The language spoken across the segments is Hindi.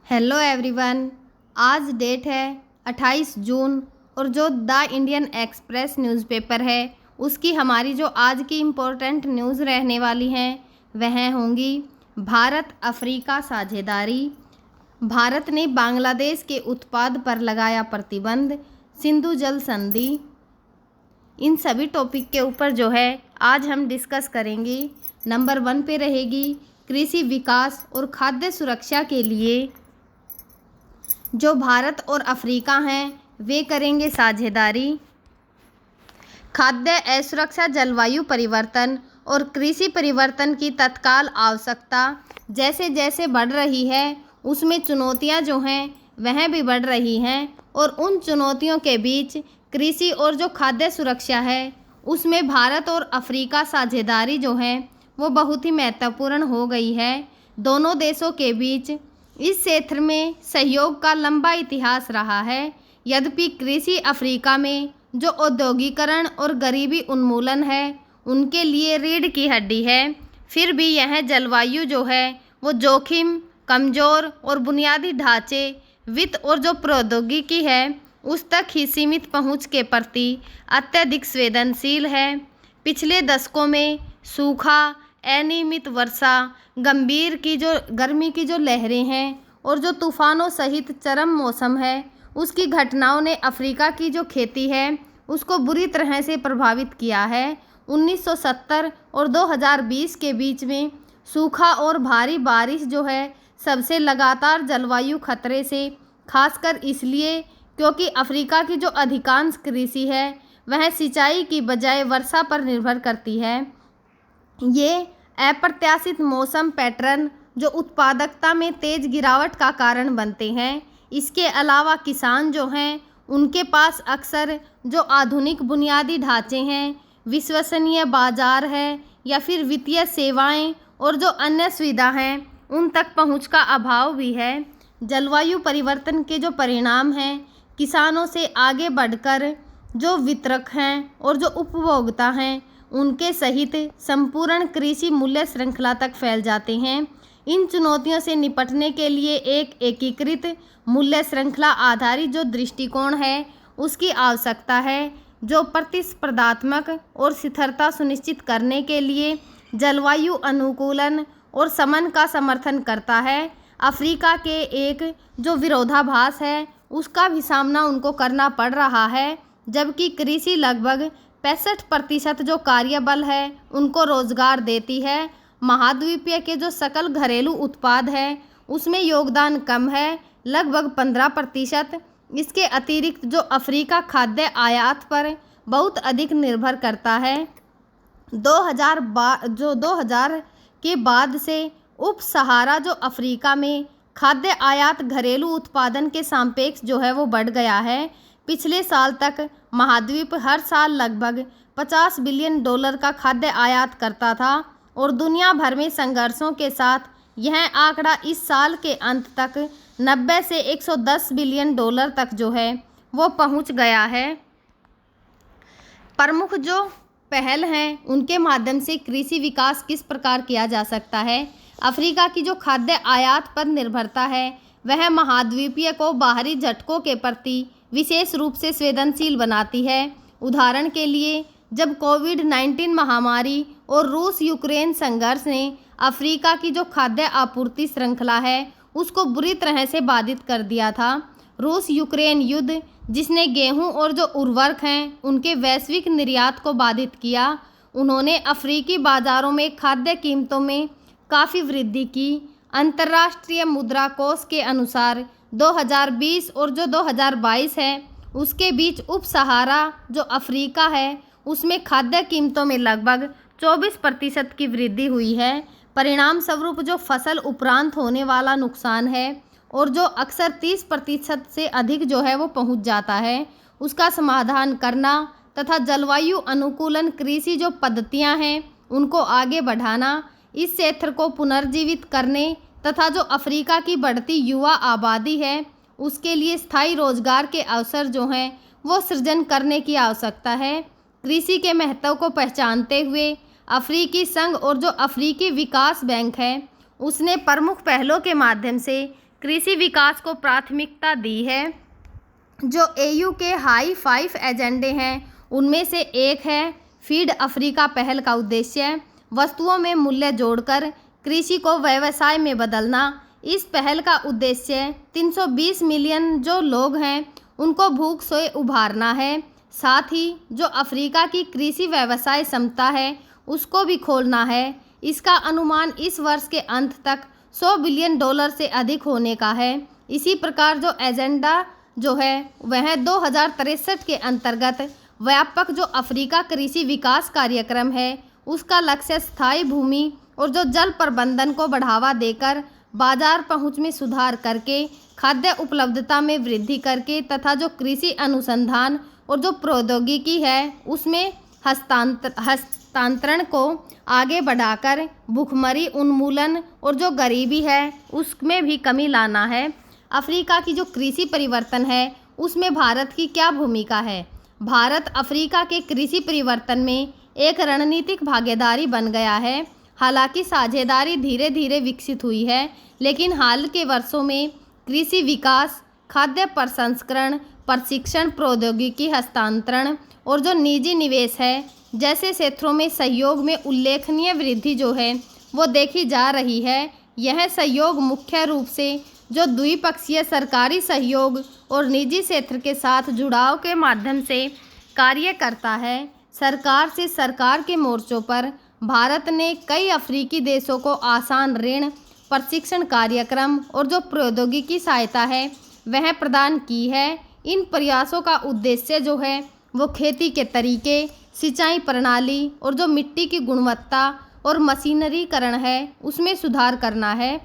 Hello everyone. आज डेट है 28 जून और जो द इंडियन एक्सप्रेस न्यूज़पेपर है उसकी हमारी जो आज की इम्पोर्टेंट न्यूज़ रहने वाली हैं वह होंगी भारत अफ्रीका साझेदारी, भारत ने बांग्लादेश के उत्पाद पर लगाया प्रतिबंध, सिंधु जल संधि। इन सभी टॉपिक के ऊपर जो है आज हम डिस्कस करेंगे। नंबर 1 पे रहेगी कृषि विकास और खाद्य सुरक्षा के लिए जो भारत और अफ्रीका हैं वे करेंगे साझेदारी। खाद्य असुरक्षा, जलवायु परिवर्तन और कृषि परिवर्तन की तत्काल आवश्यकता जैसे जैसे बढ़ रही है उसमें चुनौतियां जो हैं वह भी बढ़ रही हैं और उन चुनौतियों के बीच कृषि और जो खाद्य सुरक्षा है उसमें भारत और अफ्रीका साझेदारी जो है वो बहुत ही महत्वपूर्ण हो गई है। दोनों देशों के बीच इस क्षेत्र में सहयोग का लंबा इतिहास रहा है। यद्यपि कृषि अफ्रीका में जो औद्योगिकरण और गरीबी उन्मूलन है उनके लिए रीढ़ की हड्डी है, फिर भी यह जलवायु जो है वो जोखिम, कमज़ोर और बुनियादी ढांचे, वित्त और जो प्रौद्योगिकी है उस तक ही सीमित पहुंच के प्रति अत्यधिक संवेदनशील है। पिछले दशकों में सूखा, अनियमित वर्षा, गंभीर की जो गर्मी की जो लहरें हैं और जो तूफानों सहित चरम मौसम है उसकी घटनाओं ने अफ्रीका की जो खेती है उसको बुरी तरह से प्रभावित किया है। 1970 और 2020 के बीच में सूखा और भारी बारिश जो है सबसे लगातार जलवायु खतरे से, खासकर इसलिए क्योंकि अफ्रीका की जो अधिकांश कृषि है वह सिंचाई की बजाय वर्षा पर निर्भर करती है। ये अप्रत्याशित मौसम पैटर्न जो उत्पादकता में तेज गिरावट का कारण बनते हैं। इसके अलावा किसान जो हैं उनके पास अक्सर जो आधुनिक बुनियादी ढांचे हैं, विश्वसनीय बाजार है या फिर वित्तीय सेवाएं और जो अन्य सुविधा हैं उन तक पहुंच का अभाव भी है। जलवायु परिवर्तन के जो परिणाम हैं किसानों से आगे बढ़कर जो वितरक हैं और जो उपभोक्ता हैं उनके सहित संपूर्ण कृषि मूल्य श्रृंखला तक फैल जाते हैं। इन चुनौतियों से निपटने के लिए एक एकीकृत मूल्य श्रृंखला आधारित जो दृष्टिकोण है उसकी आवश्यकता है, जो प्रतिस्पर्धात्मक और स्थिरता सुनिश्चित करने के लिए जलवायु अनुकूलन और शमन का समर्थन करता है। अफ्रीका के एक जो विरोधाभास है उसका भी सामना उनको करना पड़ रहा है। जबकि कृषि लगभग 65% जो कार्यबल है उनको रोजगार देती है, महाद्वीपीय के जो सकल घरेलू उत्पाद है उसमें योगदान कम है, लगभग 15%। इसके अतिरिक्त जो अफ्रीका खाद्य आयात पर बहुत अधिक निर्भर करता है। 2000 के बाद से उप सहारा जो अफ्रीका में खाद्य आयात घरेलू उत्पादन के सापेक्ष जो है वो बढ़ गया है। पिछले साल तक महाद्वीप हर साल लगभग $50 बिलियन का खाद्य आयात करता था और दुनिया भर में संघर्षों के साथ यह आंकड़ा इस साल के अंत तक 90 से $110 बिलियन तक जो है वो पहुंच गया है। प्रमुख जो पहल हैं उनके माध्यम से कृषि विकास किस प्रकार किया जा सकता है। अफ्रीका की जो खाद्य आयात पर निर्भरता है वह महाद्वीपीय को बाहरी झटकों के प्रति विशेष रूप से संवेदनशील बनाती है। उदाहरण के लिए जब कोविड-19 महामारी और रूस यूक्रेन संघर्ष ने अफ्रीका की जो खाद्य आपूर्ति श्रृंखला है उसको बुरी तरह से बाधित कर दिया था। रूस यूक्रेन युद्ध जिसने गेहूं और जो उर्वरक हैं उनके वैश्विक निर्यात को बाधित किया, उन्होंने अफ्रीकी बाजारों में खाद्य कीमतों में काफ़ी वृद्धि की। अंतर्राष्ट्रीय मुद्रा कोष के अनुसार 2020 और जो 2022 है उसके बीच उप सहारा जो अफ्रीका है उसमें खाद्य कीमतों में लगभग 24% की वृद्धि हुई है। परिणाम स्वरूप जो फसल उपरांत होने वाला नुकसान है और जो अक्सर 30% से अधिक जो है वो पहुंच जाता है उसका समाधान करना तथा जलवायु अनुकूलन कृषि जो पद्धतियां हैं उनको आगे बढ़ाना, इस क्षेत्र को पुनर्जीवित करने तथा जो अफ्रीका की बढ़ती युवा आबादी है उसके लिए स्थायी रोजगार के अवसर जो हैं वो सृजन करने की आवश्यकता है। कृषि के महत्व को पहचानते हुए अफ्रीकी संघ और जो अफ्रीकी विकास बैंक है उसने प्रमुख पहलों के माध्यम से कृषि विकास को प्राथमिकता दी है। जो AU के हाई 5 एजेंडे हैं उनमें से एक है फीड अफ्रीका पहल का उद्देश्य वस्तुओं में मूल्य जोड़कर कृषि को व्यवसाय में बदलना। इस पहल का उद्देश्य 320 मिलियन जो लोग हैं उनको भूख से उबारना है। साथ ही जो अफ्रीका की कृषि व्यवसाय क्षमता है उसको भी खोलना है। इसका अनुमान इस वर्ष के अंत तक $100 बिलियन से अधिक होने का है। इसी प्रकार जो एजेंडा जो है वह 2063 के अंतर्गत व्यापक जो अफ्रीका कृषि विकास कार्यक्रम है उसका लक्ष्य स्थायी भूमि और जो जल प्रबंधन को बढ़ावा देकर बाजार पहुंच में सुधार करके खाद्य उपलब्धता में वृद्धि करके तथा जो कृषि अनुसंधान और जो प्रौद्योगिकी है उसमें हस्तांतरण को आगे बढ़ाकर भूखमरी उन्मूलन और जो गरीबी है उसमें भी कमी लाना है। अफ्रीका की जो कृषि परिवर्तन है उसमें भारत की क्या भूमिका है? भारत अफ्रीका के कृषि परिवर्तन में एक रणनीतिक भागीदारी बन गया है। हालांकि साझेदारी धीरे धीरे विकसित हुई है, लेकिन हाल के वर्षों में कृषि विकास, खाद्य प्रसंस्करण, प्रशिक्षण, प्रौद्योगिकी हस्तांतरण और जो निजी निवेश है जैसे क्षेत्रों में सहयोग में उल्लेखनीय वृद्धि जो है वो देखी जा रही है। यह सहयोग मुख्य रूप से जो द्विपक्षीय सरकारी सहयोग और निजी क्षेत्र के साथ जुड़ाव के माध्यम से कार्य करता है। सरकार से सरकार के मोर्चों पर भारत ने कई अफ्रीकी देशों को आसान ऋण, प्रशिक्षण कार्यक्रम और जो प्रौद्योगिकी सहायता है वह प्रदान की है। इन प्रयासों का उद्देश्य जो है वो खेती के तरीके, सिंचाई प्रणाली और जो मिट्टी की गुणवत्ता और मशीनरीकरण है उसमें सुधार करना है।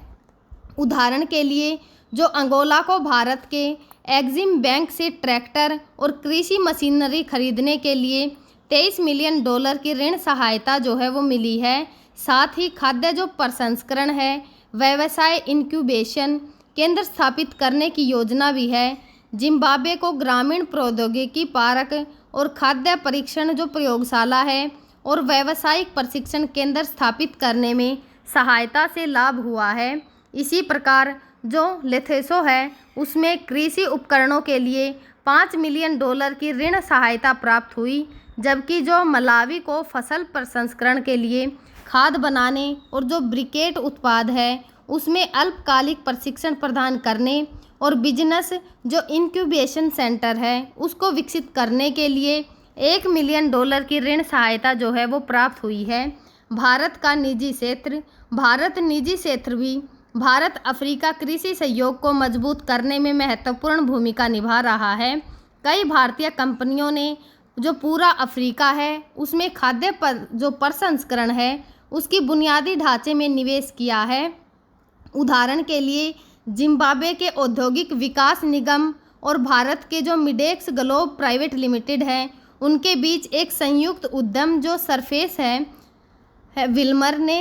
उदाहरण के लिए जो अंगोला को भारत के एक्सिम बैंक से ट्रैक्टर और कृषि मशीनरी खरीदने के लिए $23 मिलियन की ऋण सहायता जो है वो मिली है। साथ ही खाद्य जो प्रसंस्करण है, व्यवसाय इंक्यूबेशन केंद्र स्थापित करने की योजना भी है। जिम्बाब्वे को ग्रामीण प्रौद्योगिकी पार्क और खाद्य परीक्षण जो प्रयोगशाला है और व्यावसायिक प्रशिक्षण केंद्र स्थापित करने में सहायता से लाभ हुआ है। इसी प्रकार जो लेथेसो है उसमें कृषि उपकरणों के लिए $5 मिलियन की ऋण सहायता प्राप्त हुई, जबकि जो मलावी को फसल प्रसंस्करण के लिए खाद बनाने और जो ब्रिकेट उत्पाद है उसमें अल्पकालिक प्रशिक्षण प्रदान करने और बिजनेस जो इंक्यूबेशन सेंटर है उसको विकसित करने के लिए $1 मिलियन की ऋण सहायता जो है वो प्राप्त हुई है। भारत का निजी क्षेत्र निजी क्षेत्र भी भारत अफ्रीका कृषि सहयोग को मजबूत करने में महत्वपूर्ण भूमिका निभा रहा है। कई भारतीय कंपनियों ने जो पूरा अफ्रीका है उसमें खाद्य जो प्रसंस्करण है उसकी बुनियादी ढांचे में निवेश किया है। उदाहरण के लिए जिम्बाब्वे के औद्योगिक विकास निगम और भारत के जो मिडेक्स ग्लोब प्राइवेट लिमिटेड है उनके बीच एक संयुक्त उद्यम जो सरफेस है विल्मर ने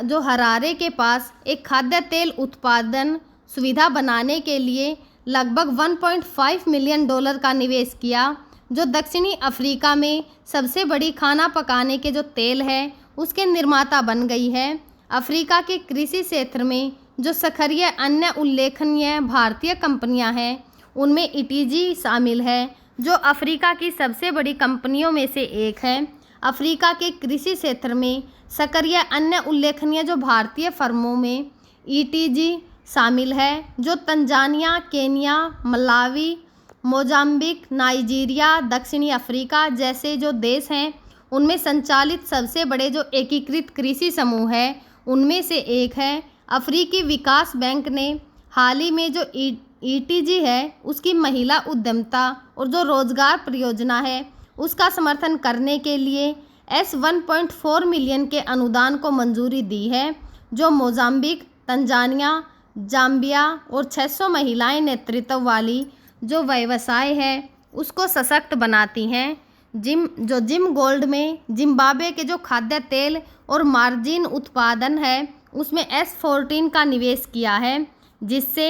जो हरारे के पास एक खाद्य तेल उत्पादन सुविधा बनाने के लिए लगभग $1.5 मिलियन का निवेश किया, जो दक्षिणी अफ्रीका में सबसे बड़ी खाना पकाने के जो तेल है उसके निर्माता बन गई है। अफ्रीका के कृषि क्षेत्र में जो सक्रिय अन्य उल्लेखनीय भारतीय कंपनियां हैं उनमें ETG शामिल है, जो अफ्रीका की सबसे बड़ी कंपनियों में से एक है। अफ्रीका के कृषि क्षेत्र में सक्रिय अन्य उल्लेखनीय जो भारतीय फर्मों में ETG शामिल है, जो Tanzania, Kenya, Malawi, Mozambique, Nigeria, दक्षिणी अफ्रीका जैसे जो देश हैं उनमें संचालित सबसे बड़े जो एकीकृत कृषि समूह है उनमें से एक है। अफ्रीकी विकास बैंक ने हाल ही में जो ETG है उसकी महिला उद्यमिता और जो रोजगार परियोजना है उसका समर्थन करने के लिए $1.4 मिलियन के अनुदान को मंजूरी दी है, जो मोजाम्बिक, तंजानिया, जाम्बिया और 600 महिलाएं नेतृत्व वाली जो व्यवसाय है उसको सशक्त बनाती हैं। जिम गोल्ड में जिम्बाब्वे के जो खाद्य तेल और मार्जिन उत्पादन है उसमें S14 का निवेश किया है, जिससे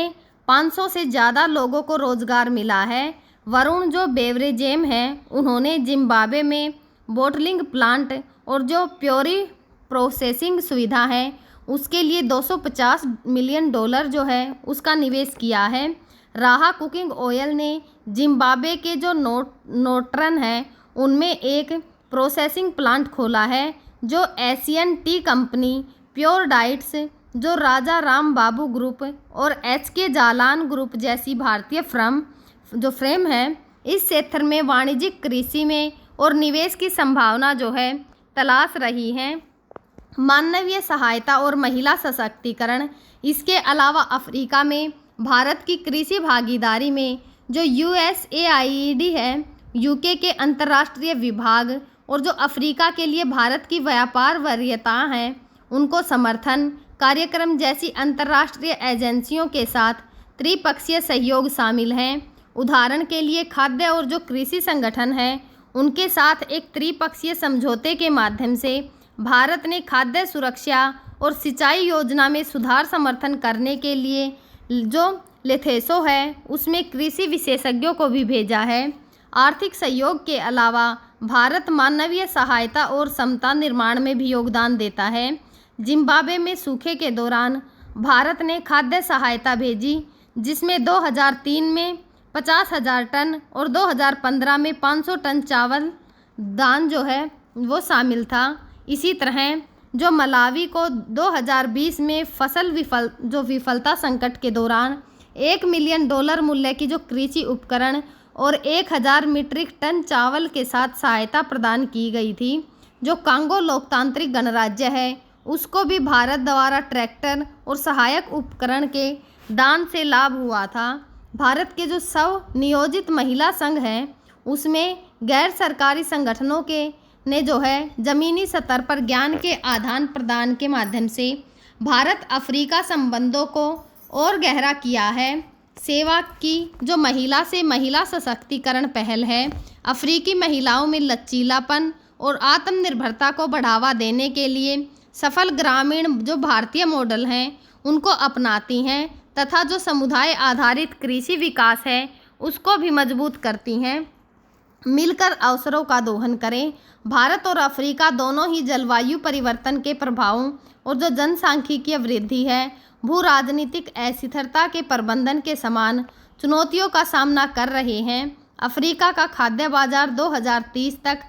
500 से ज़्यादा लोगों को रोजगार मिला है। वरुण जो बेवरेजेम हैं उन्होंने जिम्बाब्वे में बोटलिंग प्लांट और जो प्योरी प्रोसेसिंग सुविधा है उसके लिए $250 मिलियन जो है उसका निवेश किया है। राहा कुकिंग ऑयल ने जिम्बाब्वे के जो नोट्रन है उनमें एक प्रोसेसिंग प्लांट खोला है। जो Asian T company, pure diets, जो राजा राम बाबू ग्रुप और एचके जालान ग्रुप जैसी भारतीय फ्रेम है इस क्षेत्र में वाणिज्यिक कृषि में और निवेश की संभावना जो है तलाश रही है। मानवीय सहायता और महिला सशक्तिकरण, इसके अलावा अफ्रीका में भारत की कृषि भागीदारी में जो USAID है, यूके के अंतर्राष्ट्रीय विभाग और जो अफ्रीका के लिए भारत की व्यापार वरीयता हैं उनको समर्थन कार्यक्रम जैसी अंतर्राष्ट्रीय एजेंसियों के साथ त्रिपक्षीय सहयोग शामिल हैं। उदाहरण के लिए खाद्य और जो कृषि संगठन है उनके साथ एक त्रिपक्षीय समझौते के माध्यम से भारत ने खाद्य सुरक्षा और सिंचाई योजना में सुधार समर्थन करने के लिए जो लेथेसो है उसमें कृषि विशेषज्ञों को भी भेजा है। आर्थिक सहयोग के अलावा भारत मानवीय सहायता और समता निर्माण में भी योगदान देता है। जिम्बाब्वे में सूखे के दौरान भारत ने खाद्य सहायता भेजी जिसमें 2003 में 50,000 टन और 2015 में 500 टन चावल दान जो है वो शामिल था। इसी तरह जो मलावी को 2020 में विफलता संकट के दौरान $1 मिलियन मूल्य की जो कृषि उपकरण और 1000 मीट्रिक टन चावल के साथ सहायता प्रदान की गई थी। जो कांगो लोकतांत्रिक गणराज्य है उसको भी भारत द्वारा ट्रैक्टर और सहायक उपकरण के दान से लाभ हुआ था। भारत के जो स्वनियोजित महिला संघ हैं उसमें गैर सरकारी संगठनों के ने जो है ज़मीनी स्तर पर ज्ञान के आदान प्रदान के माध्यम से भारत अफ्रीका संबंधों को और गहरा किया है। सेवा की जो महिला से महिला सशक्तिकरण पहल है अफ्रीकी महिलाओं में लचीलापन और आत्मनिर्भरता को बढ़ावा देने के लिए सफल ग्रामीण जो भारतीय मॉडल हैं उनको अपनाती हैं तथा जो समुदाय आधारित कृषि विकास है उसको भी मजबूत करती हैं। मिलकर अवसरों का दोहन करें। भारत और अफ्रीका दोनों ही जलवायु परिवर्तन के प्रभावों और जो जनसांख्यिकीय वृद्धि है, भू राजनीतिक अस्थिरता के प्रबंधन के समान चुनौतियों का सामना कर रहे हैं। अफ्रीका का खाद्य बाजार 2030 तक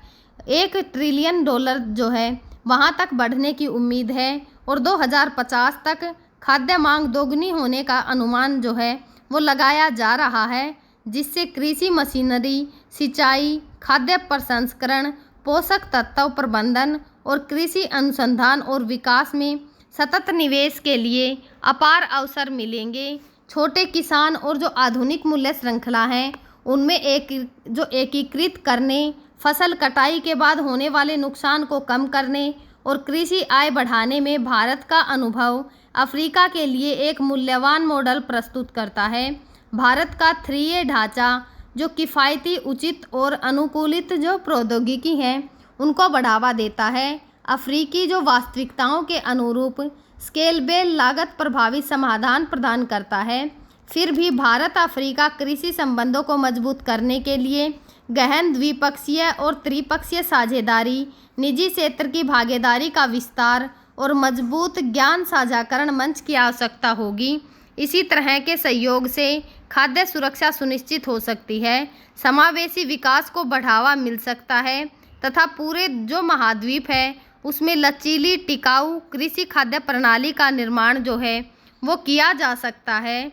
$1 ट्रिलियन जो है वहां तक बढ़ने की उम्मीद है और 2050 तक खाद्य मांग दोगुनी होने का अनुमान जो है वो लगाया जा रहा है, जिससे कृषि मशीनरी, सिंचाई, खाद्य प्रसंस्करण, पोषक तत्व प्रबंधन और कृषि अनुसंधान और विकास में सतत निवेश के लिए अपार अवसर मिलेंगे। छोटे किसान और जो आधुनिक मूल्य श्रृंखला है उनमें एकीकृत करने, फसल कटाई के बाद होने वाले नुकसान को कम करने और कृषि आय बढ़ाने में भारत का अनुभव अफ्रीका के लिए एक मूल्यवान मॉडल प्रस्तुत करता है। भारत का 3A ढांचा जो किफ़ायती, उचित और अनुकूलित जो प्रौद्योगिकी है उनको बढ़ावा देता है। अफ्रीकी जो वास्तविकताओं के अनुरूप स्केलेबल लागत प्रभावी समाधान प्रदान करता है। फिर भी भारत अफ्रीका कृषि संबंधों को मजबूत करने के लिए गहन द्विपक्षीय और त्रिपक्षीय साझेदारी, निजी क्षेत्र की भागीदारी का विस्तार और मजबूत ज्ञान साझाकरण मंच की आवश्यकता होगी। इसी तरह के सहयोग से खाद्य सुरक्षा सुनिश्चित हो सकती है, समावेशी विकास को बढ़ावा मिल सकता है तथा पूरे जो महाद्वीप है उसमें लचीली, टिकाऊ कृषि खाद्य प्रणाली का निर्माण जो है वो किया जा सकता है।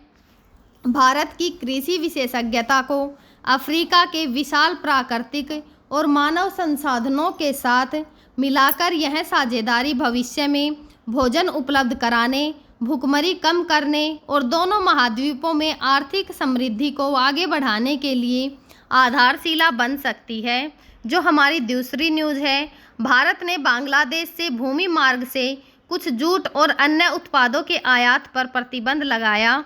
भारत की कृषि विशेषज्ञता को अफ्रीका के विशाल प्राकृतिक और मानव संसाधनों के साथ मिलाकर यह साझेदारी भविष्य में भोजन उपलब्ध कराने, भूखमरी कम करने और दोनों महाद्वीपों में आर्थिक समृद्धि को आगे बढ़ाने के लिए आधारशिला बन सकती है। जो हमारी दूसरी न्यूज़ है, भारत ने बांग्लादेश से भूमि मार्ग से कुछ जूट और अन्य उत्पादों के आयात पर प्रतिबंध लगाया।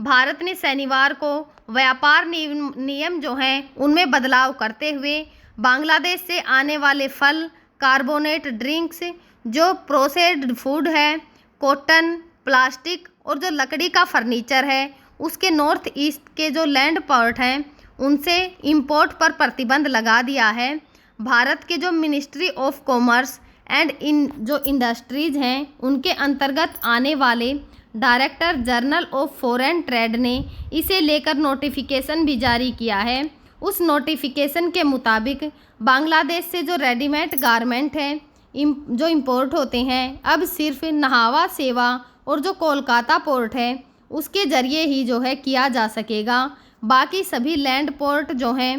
भारत ने शनिवार को व्यापार नियम जो हैं उनमें बदलाव करते हुए बांग्लादेश से आने वाले फल, कार्बोनेट ड्रिंक्स, जो प्रोसेस्ड फूड है, कॉटन, प्लास्टिक और जो लकड़ी का फर्नीचर है उसके नॉर्थ ईस्ट के जो लैंड पोर्ट हैं उनसे इंपोर्ट पर प्रतिबंध लगा दिया है। भारत के जो ministry of commerce and in जो इंडस्ट्रीज़ हैं उनके अंतर्गत आने वाले director general of foreign trade ने इसे लेकर नोटिफिकेशन भी जारी किया है। उस नोटिफिकेशन के मुताबिक बांग्लादेश से जो रेडीमेड गारमेंट हैं जो इंपोर्ट होते हैं अब सिर्फ नहावा सेवा और जो कोलकाता पोर्ट है उसके ज़रिए ही जो है किया जा सकेगा। बाकी सभी लैंड पोर्ट जो हैं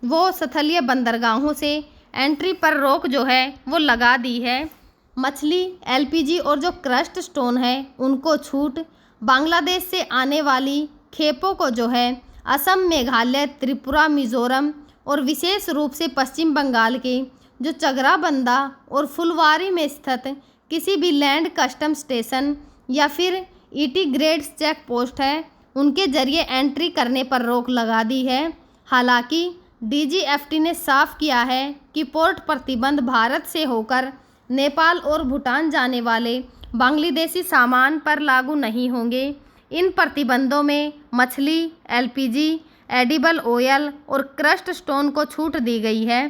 वो स्थलीय बंदरगाहों से एंट्री पर रोक जो है वो लगा दी है। मछली, एलपीजी और जो क्रस्ट स्टोन है उनको छूट। बांग्लादेश से आने वाली खेपों को जो है असम, मेघालय, त्रिपुरा, मिज़ोरम और विशेष रूप से पश्चिम बंगाल के जो चगराबंदा और फुलवारी में स्थित किसी भी लैंड कस्टम स्टेशन या फिर ईटी ग्रेड चेक पोस्ट है उनके जरिए एंट्री करने पर रोक लगा दी है। हालांकि डीजीएफटी ने साफ किया है कि पोर्ट प्रतिबंध भारत से होकर नेपाल और भूटान जाने वाले बांग्लादेशी सामान पर लागू नहीं होंगे। इन प्रतिबंधों में मछली, एलपीजी, एडिबल ऑयल और क्रस्ट स्टोन को छूट दी गई है।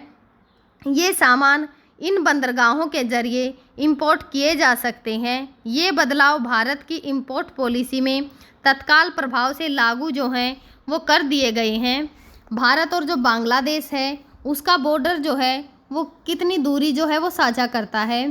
ये सामान इन बंदरगाहों के जरिए इंपोर्ट किए जा सकते हैं। ये बदलाव भारत की इंपोर्ट पॉलिसी में तत्काल प्रभाव से लागू जो हैं वो कर दिए गए हैं। भारत और जो बांग्लादेश है उसका बॉर्डर जो है वो कितनी दूरी जो है वो साझा करता है।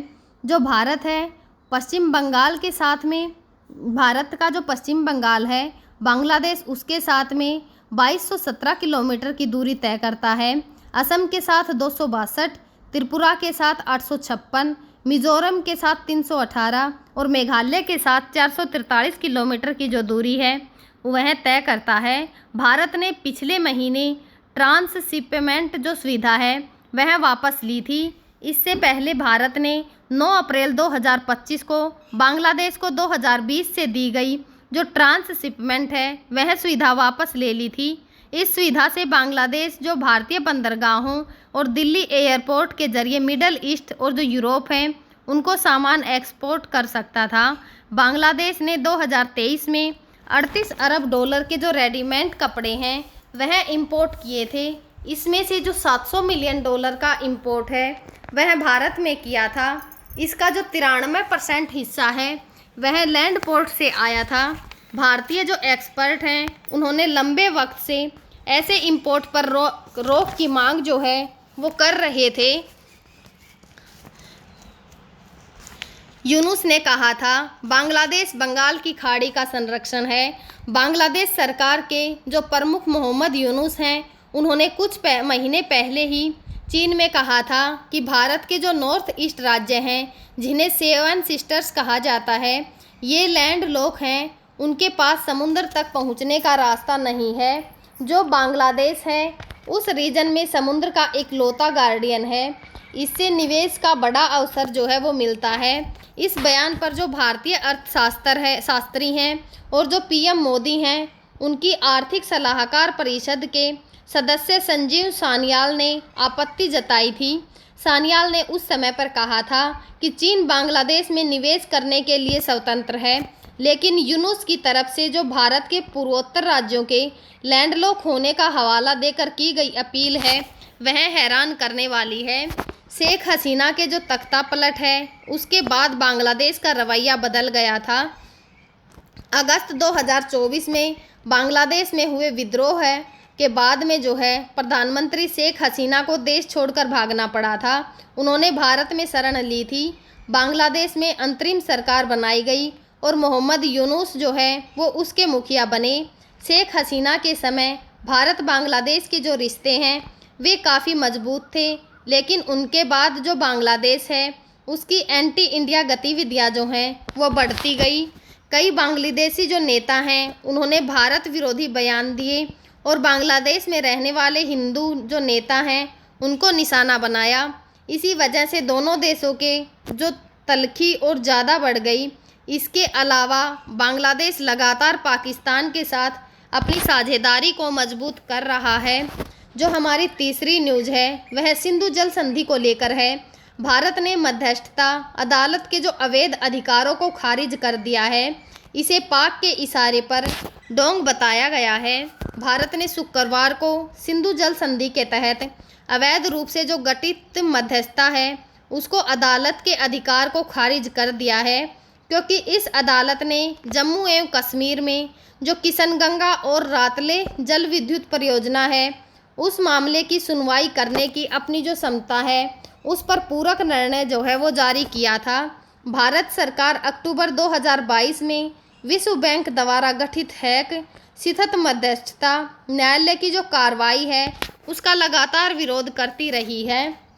जो भारत है पश्चिम बंगाल के साथ में, भारत का जो पश्चिम बंगाल है बांग्लादेश उसके साथ में 2217 किलोमीटर की दूरी तय करता है। असम के साथ 262, त्रिपुरा के साथ 856, मिज़ोरम के साथ 318 और मेघालय के साथ 443 किलोमीटर की जो दूरी है वह तय करता है। भारत ने पिछले महीने ट्रांसशिपमेंट जो सुविधा है वह वापस ली थी। इससे पहले भारत ने 9 अप्रैल 2025 को बांग्लादेश को 2020 से दी गई जो ट्रांसशिपमेंट है वह सुविधा वापस ले ली थी। इस सुविधा से बांग्लादेश जो भारतीय बंदरगाहों और दिल्ली एयरपोर्ट के जरिए मिडल ईस्ट और जो यूरोप हैं उनको सामान एक्सपोर्ट कर सकता था। बांग्लादेश ने 2023 में 38 अरब डॉलर के जो रेडीमेड कपड़े हैं वह इंपोर्ट किए थे। इसमें से जो 700 मिलियन डॉलर का इंपोर्ट है वह भारत में किया था। इसका जो 93% हिस्सा है वह लैंड पोर्ट से आया था। भारतीय जो एक्सपर्ट हैं उन्होंने लंबे वक्त से ऐसे इंपोर्ट पर रोक की मांग जो है वो कर रहे थे। यूनुस ने कहा था बांग्लादेश बंगाल की खाड़ी का संरक्षण है। बांग्लादेश सरकार के जो प्रमुख मोहम्मद यूनुस हैं उन्होंने कुछ महीने पहले ही चीन में कहा था कि भारत के जो नॉर्थ ईस्ट राज्य हैं जिन्हें 7 सिस्टर्स कहा जाता है ये लैंड लॉक हैं, उनके पास समुद्र तक पहुंचने का रास्ता नहीं है। जो बांग्लादेश है उस रीजन में समुद्र का इकलौता गार्डियन है। इससे निवेश का बड़ा अवसर जो है वो मिलता है। इस बयान पर जो भारतीय शास्त्री हैं और जो पीएम मोदी हैं उनकी आर्थिक सलाहकार परिषद के सदस्य संजीव सान्याल ने आपत्ति जताई थी। सान्याल ने उस समय पर कहा था कि चीन बांग्लादेश में निवेश करने के लिए स्वतंत्र है, लेकिन यूनुस की तरफ से जो भारत के पूर्वोत्तर राज्यों के लैंडलॉक होने का हवाला देकर की गई अपील है वह हैरान करने वाली है। शेख हसीना के जो तख्ता पलट है उसके बाद बांग्लादेश का रवैया बदल गया था। अगस्त 2024 में बांग्लादेश में हुए विद्रोह के बाद में जो है प्रधानमंत्री शेख हसीना को देश छोड़कर भागना पड़ा था। उन्होंने भारत में शरण ली थी। बांग्लादेश में अंतरिम सरकार बनाई गई और मोहम्मद यूनुस जो है वो उसके मुखिया बने। शेख हसीना के समय भारत बांग्लादेश के जो रिश्ते हैं वे काफ़ी मजबूत थे, लेकिन उनके बाद जो बांग्लादेश है उसकी एंटी इंडिया गतिविधियां जो हैं वो बढ़ती गई। कई बांग्लादेशी जो नेता हैं उन्होंने भारत विरोधी बयान दिए और बांग्लादेश में रहने वाले हिंदू जो नेता हैं उनको निशाना बनाया। इसी वजह से दोनों देशों के जो तलखी और ज़्यादा बढ़ गई। इसके अलावा बांग्लादेश लगातार पाकिस्तान के साथ अपनी साझेदारी को मजबूत कर रहा है। जो हमारी तीसरी न्यूज़ है वह सिंधु जल संधि को लेकर है। भारत ने मध्यस्थता अदालत के जो अवैध अधिकारों को खारिज कर दिया है। इसे पाक के इशारे पर डोंग बताया गया है। भारत ने शुक्रवार को सिंधु जल संधि के तहत अवैध रूप से जो गठित मध्यस्थता है उसको अदालत के अधिकार को खारिज कर दिया है, क्योंकि इस अदालत ने जम्मू एवं कश्मीर में जो किशनगंगा और रातले जल विद्युत परियोजना है उस मामले की सुनवाई करने की अपनी जो क्षमता है उस पर पूरक निर्णय जो है वो जारी किया था। भारत सरकार अक्टूबर 2022 में विश्व बैंक द्वारा गठित हैक स्थित मध्यस्थता न्यायालय की जो कार्रवाई है उसका लगातार विरोध करती रही है।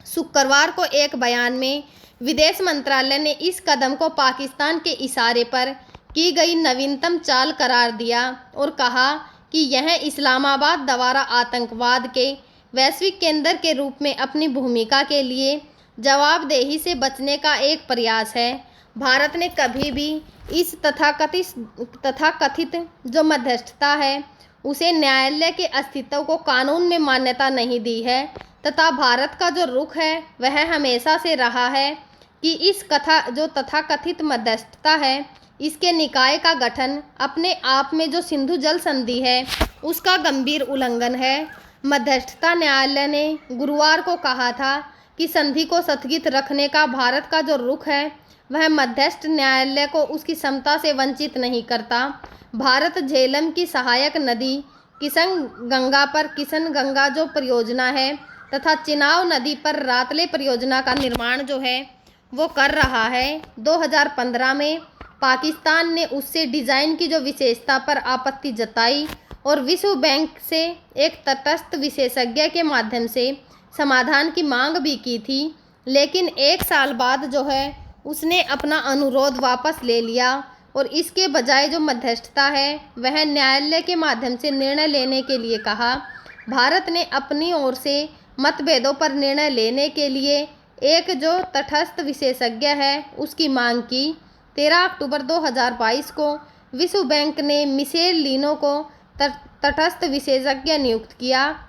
शुक्रवार को एक बयान में विदेश मंत्रालय ने इस कदम को पाकिस्तान के इशारे पर की गई नवीनतम चाल करार दिया और कहा कि यह इस्लामाबाद द्वारा आतंकवाद के वैश्विक केंद्र के रूप में अपनी भूमिका के लिए जवाबदेही से बचने का एक प्रयास है। भारत ने कभी भी इस तथाकथित जो मध्यस्थता है उसे न्यायालय के अस्तित्व को कानून में मान्यता नहीं दी है तथा भारत का जो रुख है वह हमेशा से रहा है कि इस तथाकथित मध्यस्थता है इसके निकाय का गठन अपने आप में जो सिंधु जल संधि है उसका गंभीर उल्लंघन है। मध्यस्थता न्यायालय ने गुरुवार को कहा था कि संधि को स्थगित रखने का भारत का जो रुख है वह मध्यस्थ न्यायालय को उसकी क्षमता से वंचित नहीं करता। भारत झेलम की सहायक नदी किशनगंगा जो परियोजना है तथा चिनाब नदी पर रातले परियोजना का निर्माण जो है वो कर रहा है। 2015 में पाकिस्तान ने उससे डिज़ाइन की जो विशेषता पर आपत्ति जताई और विश्व बैंक से एक तटस्थ विशेषज्ञ के माध्यम से समाधान की मांग भी की थी, लेकिन एक साल बाद जो है उसने अपना अनुरोध वापस ले लिया और इसके बजाय जो मध्यस्थता है वह न्यायालय के माध्यम से निर्णय लेने के लिए कहा। भारत ने अपनी ओर से मतभेदों पर निर्णय लेने के लिए एक जो तटस्थ विशेषज्ञ है उसकी मांग की। 13 अक्टूबर 2022 को विश्व बैंक ने मिशेल लीनो को तटस्थ विशेषज्ञ नियुक्त किया।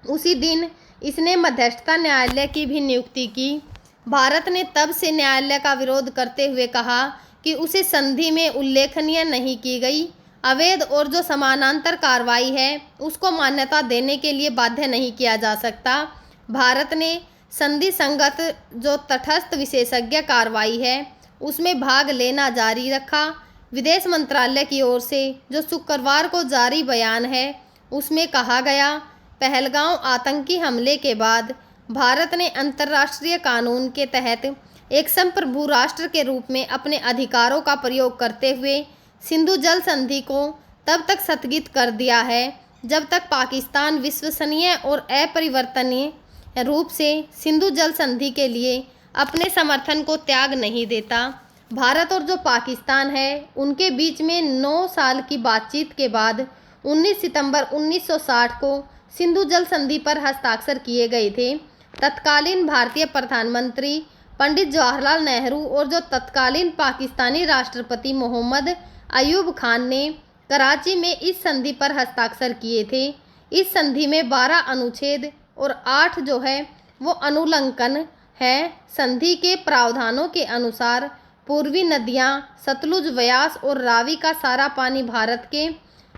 उसी दिन इसने मध्यस्थता न्यायालय की भी नियुक्ति की। भारत ने तब से न्यायालय का विरोध करते हुए कहा कि उसे संधि में उल्लेखनीय नहीं की गई अवैध और जो समानांतर कार्रवाई है उसको मान्यता देने के लिए बाध्य नहीं किया जा सकता। भारत ने संधि संगत जो तटस्थ विशेषज्ञ कार्रवाई है उसमें भाग लेना जारी रखा। विदेश मंत्रालय की ओर से जो शुक्रवार को जारी बयान है उसमें कहा गया, पहलगांव आतंकी हमले के बाद भारत ने अंतर्राष्ट्रीय कानून के तहत एक संप्रभु राष्ट्र के रूप में अपने अधिकारों का प्रयोग करते हुए सिंधु जल संधि को तब तक स्थगित कर दिया है जब तक पाकिस्तान विश्वसनीय और अपरिवर्तनीय रूप से सिंधु जल संधि के लिए अपने समर्थन को त्याग नहीं देता। भारत और जो पाकिस्तान है उनके बीच में 9 साल की बातचीत के बाद 19 सितंबर 1960 को सिंधु जल संधि पर हस्ताक्षर किए गए थे। तत्कालीन भारतीय प्रधानमंत्री पंडित जवाहरलाल नेहरू और जो तत्कालीन पाकिस्तानी राष्ट्रपति मोहम्मद अयूब खान ने कराची में इस संधि पर हस्ताक्षर किए थे। इस संधि में 12 अनुच्छेद और 8 जो है वो अनुलंघन है। संधि के प्रावधानों के अनुसार पूर्वी नदियां सतलुज, व्यास और रावी का सारा पानी भारत के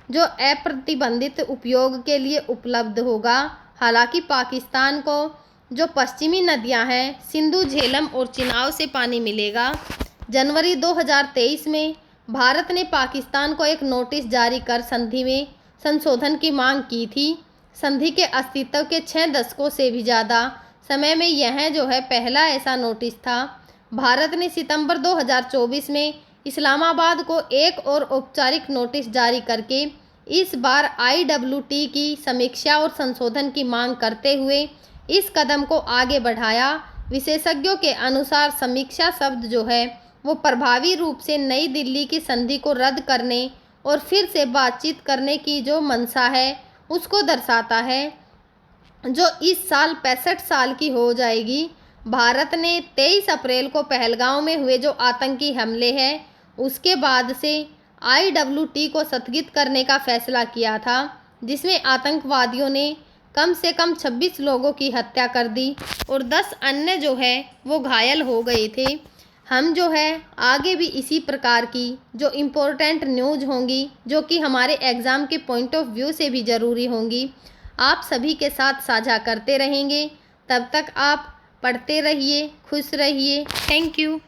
जो अप्रतिबंधित उपयोग के लिए उपलब्ध होगा। हालांकि पाकिस्तान को जो पश्चिमी नदियां हैं सिंधु, झेलम और चिनाब से पानी मिलेगा। जनवरी 2023 में भारत ने पाकिस्तान को एक नोटिस जारी कर संधि में संशोधन की मांग की थी। संधि के अस्तित्व के 6 दशकों से भी ज़्यादा समय में यह जो है पहला ऐसा नोटिस था। भारत ने सितंबर 2024 में इस्लामाबाद को एक और औपचारिक नोटिस जारी करके इस बार IWT की समीक्षा और संशोधन की मांग करते हुए इस कदम को आगे बढ़ाया। विशेषज्ञों के अनुसार समीक्षा शब्द जो है वो प्रभावी रूप से नई दिल्ली की संधि को रद्द करने और फिर से बातचीत करने की जो मंशा है उसको दर्शाता है, जो इस साल 65 साल की हो जाएगी। भारत ने 23 अप्रैल को पहलगांव में हुए जो आतंकी हमले हैं उसके बाद से IWT को स्थगित करने का फैसला किया था, जिसमें आतंकवादियों ने कम से कम 26 लोगों की हत्या कर दी और 10 अन्य जो है वो घायल हो गए थे। हम जो है आगे भी इसी प्रकार की जो इम्पोर्टेंट न्यूज़ होंगी, जो कि हमारे एग्ज़ाम के पॉइंट ऑफ व्यू से भी ज़रूरी होंगी, आप सभी के साथ साझा करते रहेंगे। तब तक आप पढ़ते रहिए, खुश रहिए। Thank you.